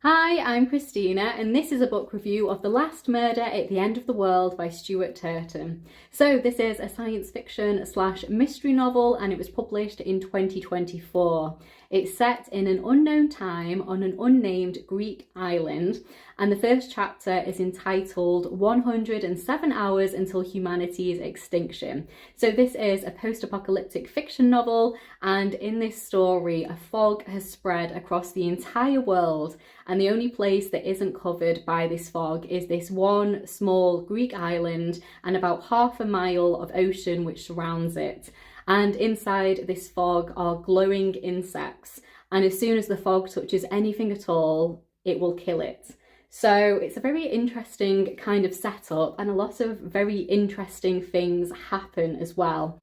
Hi, I'm Christina, and this is a book review of The Last Murder at the End of the World by Stuart Turton. So this is a science fiction / mystery novel, and it was published in 2024. It's set in an unknown time on an unnamed Greek island, and the first chapter is entitled 107 Hours Until Humanity's Extinction. So this is a post-apocalyptic fiction novel, and in this story, a fog has spread across the entire world, and the only place that isn't covered by this fog is this one small Greek island and about half a mile of ocean which surrounds it. And inside this fog are glowing insects, and as soon as the fog touches anything at all, it will kill it. So it's a very interesting kind of setup, and a lot of very interesting things happen as well.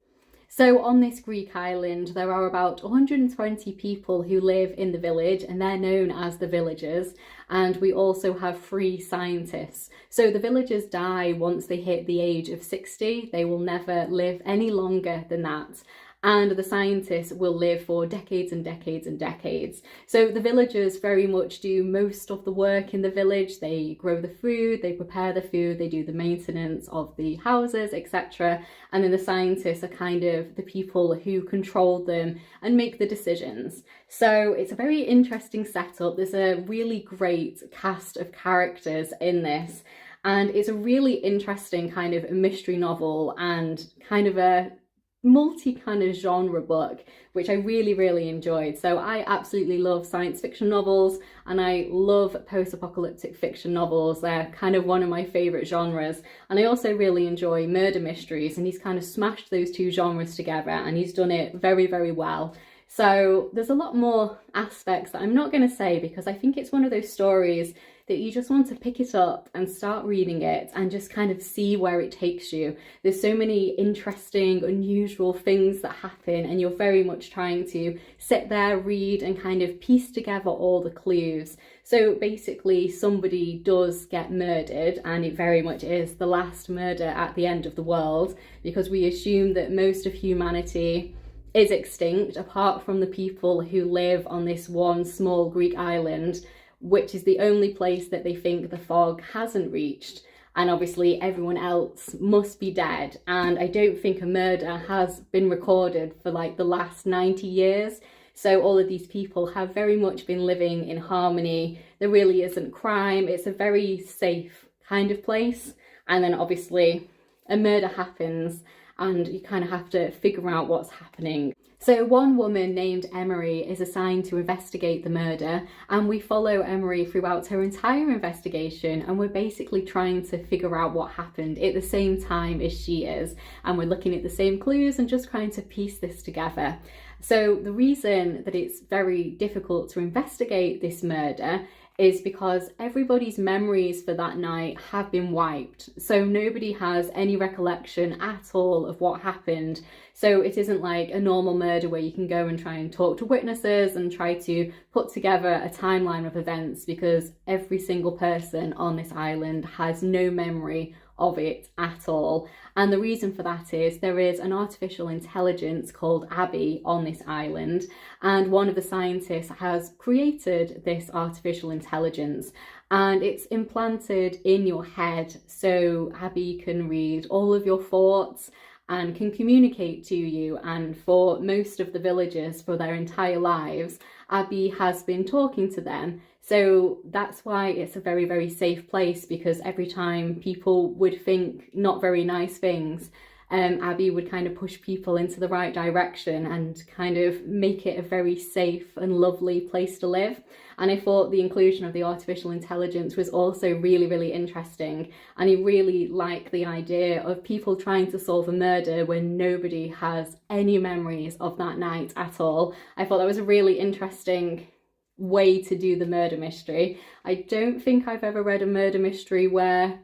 So on this Greek island, there are about 120 people who live in the village, and they're known as the villagers. And we also have 3 scientists. So the villagers die once they hit the age of 60. They will never live any longer than that. And the scientists will live for decades and decades and decades. So the villagers very much do most of the work in the village. They grow the food, they prepare the food, they do the maintenance of the houses, etc. And then the scientists are kind of the people who control them and make the decisions. So it's a very interesting setup. There's a really great cast of characters in this. And it's a really interesting kind of mystery novel and kind of a multi kind of genre book, which I really enjoyed. So I absolutely love science fiction novels, and I love post-apocalyptic fiction novels. They're kind of one of my favorite genres, and I also really enjoy murder mysteries, and he's kind of smashed those 2 genres together, and he's done it very well. So there's a lot more aspects that I'm not going to say, because I think it's one of those stories that you just want to pick it up and start reading it and just kind of see where it takes you. There's so many interesting, unusual things that happen, and you're very much trying to sit there, read, and kind of piece together all the clues. So basically somebody does get murdered, and it very much is the last murder at the end of the world, because we assume that most of humanity is extinct apart from the people who live on this one small Greek island, which is the only place that they think the fog hasn't reached. And obviously everyone else must be dead. And I don't think a murder has been recorded for like the last 90 years. So all of these people have very much been living in harmony. There really isn't crime. It's a very safe kind of place. And then obviously a murder happens, and you kind of have to figure out what's happening. So one woman named Emery is assigned to investigate the murder, and we follow Emery throughout her entire investigation, and we're basically trying to figure out what happened at the same time as she is, and we're looking at the same clues and just trying to piece this together. So the reason that it's very difficult to investigate this murder is because everybody's memories for that night have been wiped. So nobody has any recollection at all of what happened. So it isn't like a normal murder where you can go and try and talk to witnesses and try to put together a timeline of events, because every single person on this island has no memory of it at all. And the reason for that is there is an artificial intelligence called Abby on this island, and one of the scientists has created this artificial intelligence, and it's implanted in your head, so Abby can read all of your thoughts and can communicate to you. And for most of the villagers, for their entire lives, Abby has been talking to them. So that's why it's a very safe place, because every time people would think not very nice things, Abby would kind of push people into the right direction and kind of make it a very safe and lovely place to live. And I thought the inclusion of the artificial intelligence was also really interesting. And I really like the idea of people trying to solve a murder when nobody has any memories of that night at all. I thought that was a really interesting way to do the murder mystery. I don't think I've ever read a murder mystery where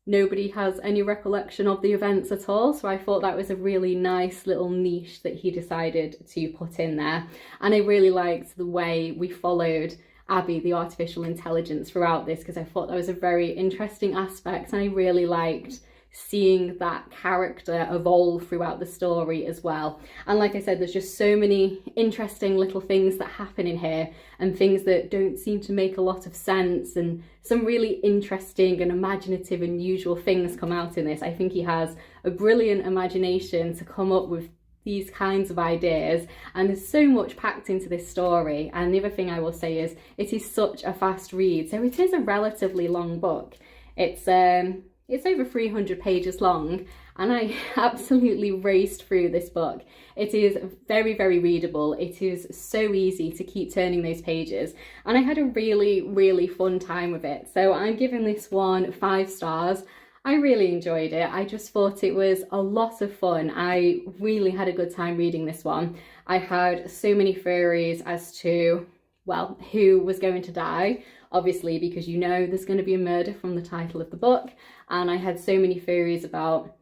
nobody has any recollection of the events at all, so I thought that was a really nice little niche that he decided to put in there. And I really liked the way we followed Abby, the artificial intelligence, throughout this, because I thought that was a very interesting aspect, and I really liked seeing that character evolve throughout the story as well. And like I said, there's just so many interesting little things that happen in here, and things that don't seem to make a lot of sense, and some really interesting and imaginative and unusual things come out in this. I think he has a brilliant imagination to come up with these kinds of ideas, and there's so much packed into this story. And the other thing I will say is it is such a fast read. So it is a relatively long book. It's over 300 pages long, and I absolutely raced through this book. It is very, very readable. It is so easy to keep turning those pages, and I had a really, really fun time with it. So I'm giving this one 5 stars. I really enjoyed it. I just thought it was a lot of fun. I really had a good time reading this one. I had so many theories as to, well, who was going to die, obviously, because you know there's going to be a murder from the title of the book. And I had so many theories about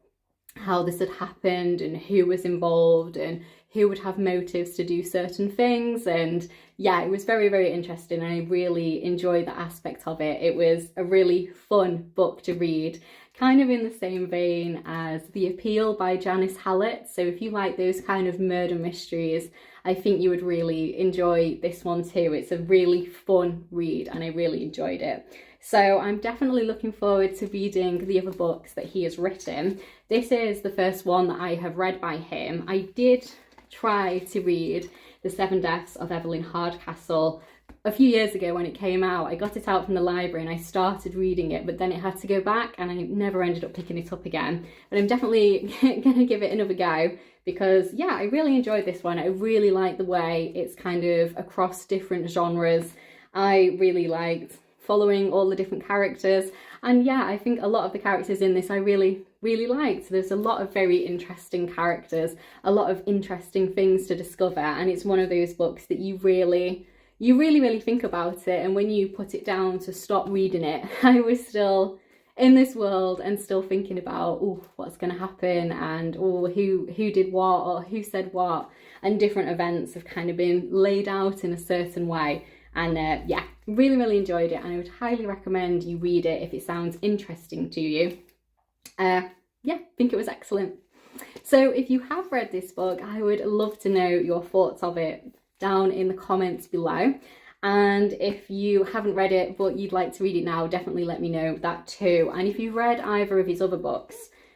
how this had happened and who was involved and who would have motives to do certain things. And yeah, it was very, very interesting. I really enjoyed that aspect of it. It was a really fun book to read, kind of in the same vein as The Appeal by Janice Hallett. So if you like those kind of murder mysteries, I think you would really enjoy this one too. It's a really fun read, and I really enjoyed it. So I'm definitely looking forward to reading the other books that he has written. This is the first one that I have read by him. I did try to read The 7 Deaths of Evelyn Hardcastle a few years ago when it came out. I got it out from the library and I started reading it, but then it had to go back and I never ended up picking it up again. But I'm definitely gonna give it another go, because yeah, I really enjoyed this one. I really like the way it's kind of across different genres. I really liked following all the different characters, and yeah, I think a lot of the characters in this I really liked. There's a lot of very interesting characters, a lot of interesting things to discover, and it's one of those books that you really think about it, and when you put it down to stop reading it, I was still in this world and still thinking about, oh, what's going to happen, and oh, who did what, or who said what, and different events have kind of been laid out in a certain way. And yeah, really enjoyed it, and I would highly recommend you read it if it sounds interesting to you. Yeah, I think it was excellent. So if you have read this book, I would love to know your thoughts of it down in the comments below. And if you haven't read it but you'd like to read it now, definitely let me know that too. And if you've read either of his other books,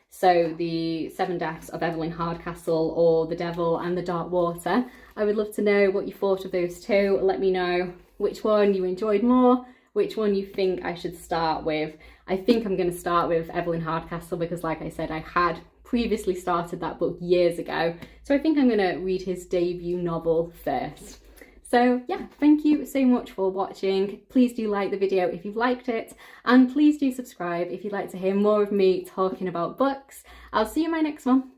so The 7 Deaths of Evelyn Hardcastle or The Devil and the Dark Water, I would love to know what you thought of those two. Let me know which one you enjoyed more, which one you think I should start with. I think I'm going to start with Evelyn Hardcastle because, like I said, I had previously started that book years ago. So I think I'm going to read his debut novel first. So yeah, thank you so much for watching. Please do like the video if you've liked it, and please do subscribe if you'd like to hear more of me talking about books. I'll see you in my next one.